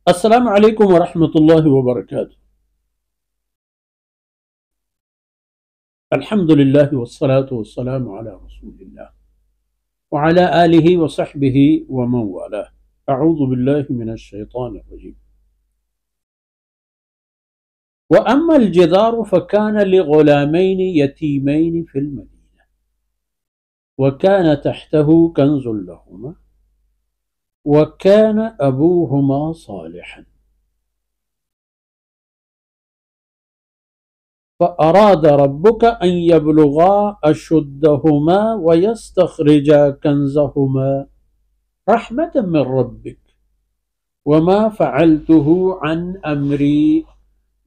अस्सलामु अलैकुम वरहमतुल्लाहि वबरकातुहू। अल्हम्दुलिल्लाह वस्सलातु वस्सलामु अला रसूलिल्लाह व अला आलिहि व सहबिहि व मन वालाह। अऊज़ु बिल्लाहि मिनश शैतानिर रजीम। व अम्मल जिदारु फकान लिग़ुलामैनि यतीमैनि फिल मदीना व कान तहतहु कंज़ुन लहुमा व कान अबूहुमा सालिहन फ़अराद रब्बुका अन यब्लुगा अशुद्दहुमा व यस्तख़रिजा कंज़हुमा रहमतन मिन रब्बिक व मा फ़अलतुहु अन अम्री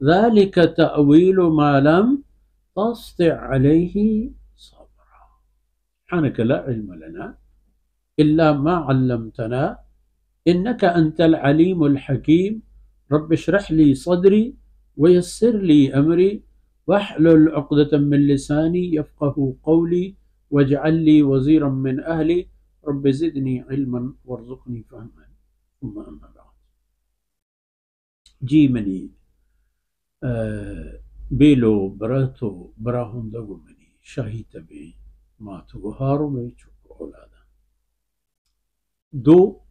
ज़ालिक तअवीलु मा लम तस्ति' अलैहि सब्रा। सुब्हानक ला इल्म लना इल्ला मा अल्लमतना इन्नका अंतल अलीमुल हकीम। रब्बि इश्रह ली सदरी व यस्सिर ली अमरी वहलुल उक़दतम मिन लिसानी यफ़क़हू क़ौली वजअल ली वज़ीरन मिन अहली रब्बि ज़िदनी इल्मन वरज़ुक़नी फ़हमन। सुम्मा अम्मा बअद। जी मनी बेलो बरतो बराहुंदगु मनी शाही तबे मातु गुहारो में चुप औलादा दो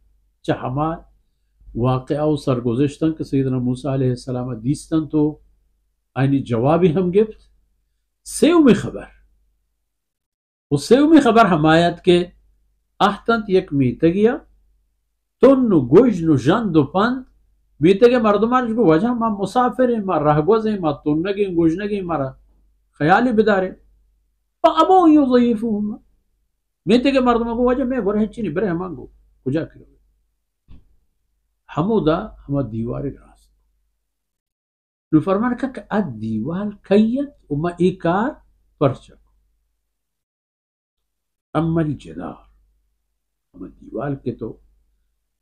चहमा वाक़या व सरगुज़श्तन के सैयदना मूसा अलैहिस्सलाम दीस्तन तो आइनी जवाबी हम गिफ्ट सेव में खबर वो सेव में खबर हमायत के अहतंत एक मीतगिया तुन्नु गुजनु जंदु पंत मीतगे मर्दमान को वजह मा मुसाफिर मा रहगोज़े मा तुन्नगे गुजनगे मारा ख्याली बिदारे अबो युज़यिफुहुमा मीतगे मर्दमा को वजह मैं गोरे चिनी बरे हमांगो कुजा करो हमुदा हम दीवारे रास नु फरमान का अद दीवाल कयत उमा इकार परचक अम्मल जिदार हम दीवाल के तो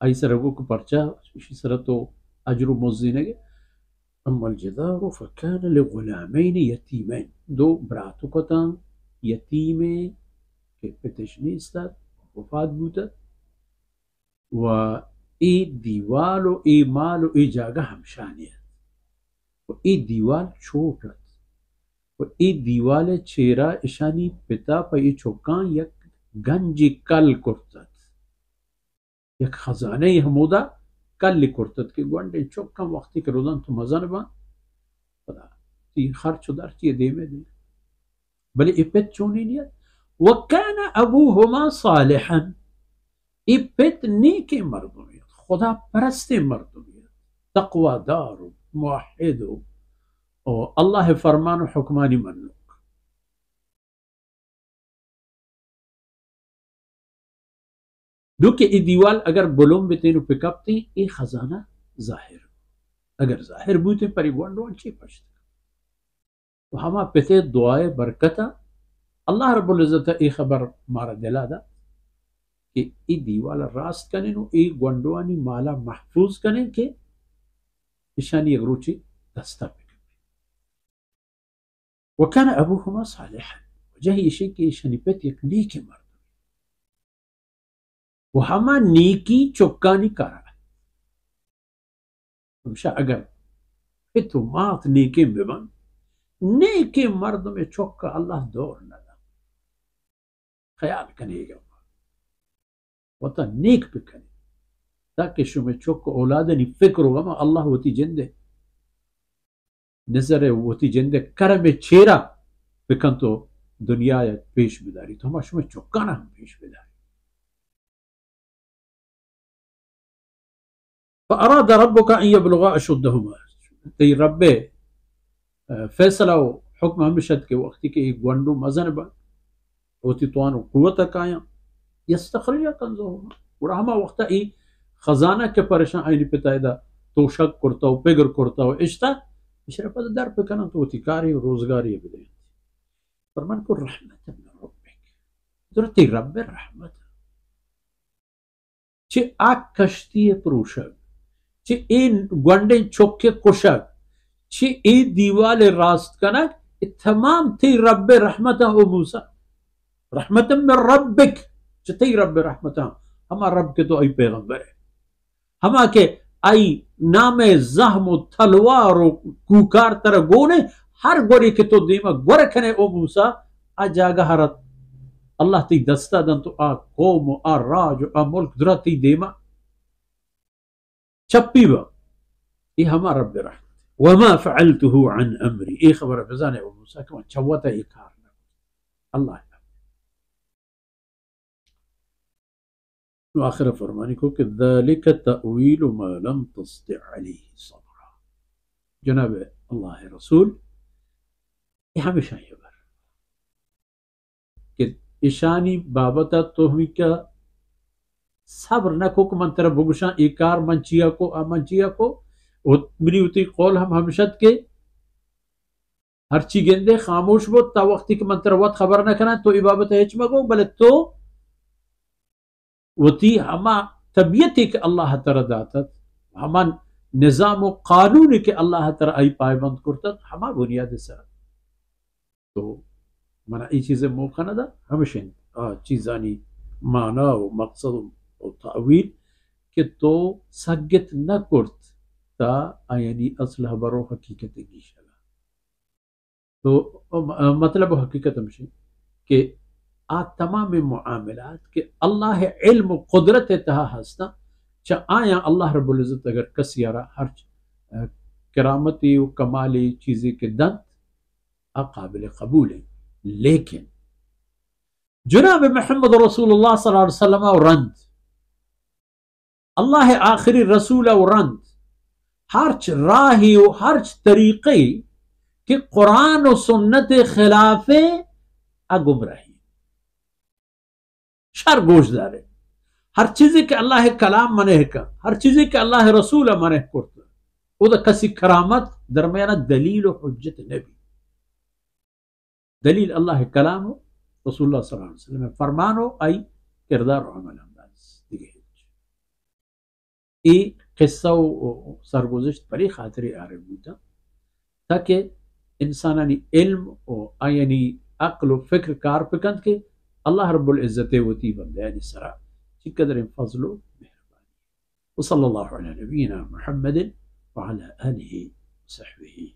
ऐसा रगो को पर्चा इसी तरह तो अजर मुज़्ज़िने अम्मल जिदार फकान लिग़ुलामैन यतीमैन दो ब्रातु को तान यतीमे के पेतशनीस्ता वफात बूता व ई दीवालो ई मालो ई जागा हमशानियत व ई दीवाल छोटत व ई दीवाल चेरा ईशानी पिता पई चौका यक गंजी कल कुर्तत यक खजाने हमूदा कल कुर्तत के गुंडे चौका वक्ती के रोदन तो मजन बा पता ती खर्च उधर ची दे में दे बले इपेत चोनी नियत व कान अबूहुमा सालिहन इपेत नेके मर्दुमियत खुदा परस्ते मर्दुमियत तक़वादार मुवहिद और अल्लाह फरमान हुक्मानी मन्नुक। दुके ई दीवाल अगर बुलुम बितेनु पिकअप थी ई खजाना जाहिर अगर जाहिर बूते परी गोंडो अच्छी पछत तो हमा पिते दुआए बरकता अल्लाह रब्बुल इज्जत ई खबर मारा दिला दा कि ई दीवाल रास्त कने नु ई गोंडोनी माला महफूज कने के ईशानी अगरुची दस्ता पे वकान अबूहुमा सालिहन वजह इशे के ईशानी पे एक नेकी मर्द वो हमा नेकी चौकानी करा हमशा अगर फितु मात नेके बिबन नेके मर्द में चौका अल्लाह दौर न दा ख्याल कनेगा वता नेक पे कने ताकि शुमे चौक औलादनी फिक्र होगा अल्लाह होती जिंदे नजर होती जिंदे करम चेहरा बिकन तो दुनिया पेश बिदारी तो हम शुमे चौकाना हम पेश बिदारी फ़अराद रब्बुका अन यब्लुगा अशुद्दहुमा ते रब्बे फैसला हुक्म हमेशत के वक्त के एक गुंडू मजन बन होती तो कुव्वत काया यस्तखरिजा कंज़हुमा उड़ामा वक्त ई खजाना के परेशान आईनी पितायदा तो शक करता हो पेगर करता हो इश्ता इशरा पर दर पे कना तो तिकारी रोजगारी बिदे फरमान को रहमत मिन रब्बिक जरूरत रब्बे रहमत चे आ कश्ती पुरुषक चे इन गुंडे चौके कुशक चे ए दीवाल रास्त कनक तमाम ती रब्बे रहमत हो मूसा रहमत मिन रब्बिक चे ती रब्बे रहमत हमा रब के तो आई पैगंबर है हमा के आई नामे जहम तलवार कूकार तर गोने हर गोरी के तो दीमा गोरखने ओ मूसा आ जागा हरत अल्लाह ती दस्ता दन तो आ कौम आ राज आ मुल्क दुरती देमा चप्पी बा ये हमारा रब रहमत वमा फअलतुहु अन अमरी ये खबर बजाने ओ मूसा कमा चवता ही कार अल्लाह आखिर फरमाने को कि ज़ालिका तअवीलु मा लम तस्ति अलैहि सब्रा जनाब अल्लाह रसूल ये हमेशा ये बर कि ईशानी बाबता तोहमी का सब्र न को मंत्र बुगशा इकार मंचिया को अमंचिया को मिली उती कौल हम हमशत के हर ची गेंदे खामोश बो ता वक्ती के मंत्र वत खबर न करना तो इबाबत है मगो बले तो वती हमा तबीयत के अल्लाह तरा दातत हमा निज़ाम कानून के अल्लाह तरा आई पायबंद करता हमा बुनियाद सर तो मना ये चीज़ें मौका न दा हमेशा चीज़ानी माना व मकसद व तावील के तो सगत न करत ता यानी असलह बरो हकीकत की शला तो मतलब हकीकत में कि आ तमाम मुआमलात के अल्लाह इल्म कुदरत तहा हस्ता चा आया अल्लाह रब्बुल इज़्ज़त अगर कसियारा हर करामती व कमाली चीज़ें के दंत अकाबिल कबूल है लेकिन जनाब मोहम्मद रसूलुल्लाह सल्लल्लाहु अलैहि वसल्लम और रंद अल्लाह आखिरी रसूल और रंद हर्च राही व हर्च तरीक़े कि कुरान और सुन्नत खिलाफे गुमराही शर गोशदारे हर चीज़ के अल्लाह कलाम मने का हर चीज़ के अल्लाह रसूल मने करता उदा कसी करामत दरमियाना दलील और हुज्जत नबी दलील अल्लाह कलाम हो रसूलुल्लाह सल्लल्लाहु अलैहि वसल्लम फरमान हो आई किरदार और अमल अंदाज दिखे ये किस्सा सरगुज़श्त परी खातिर आ रही था ताकि इंसानी इल्म और यानी अक्ल व फिक्र कार पिकंद के अल्लाह रब्बुल इज़्ज़त वती बंदयानी सरा ची कदर फजलो मेहरबानी व सल्लल्लाहु अला नबीना मुहम्मद व अला आलिहि व सहबिही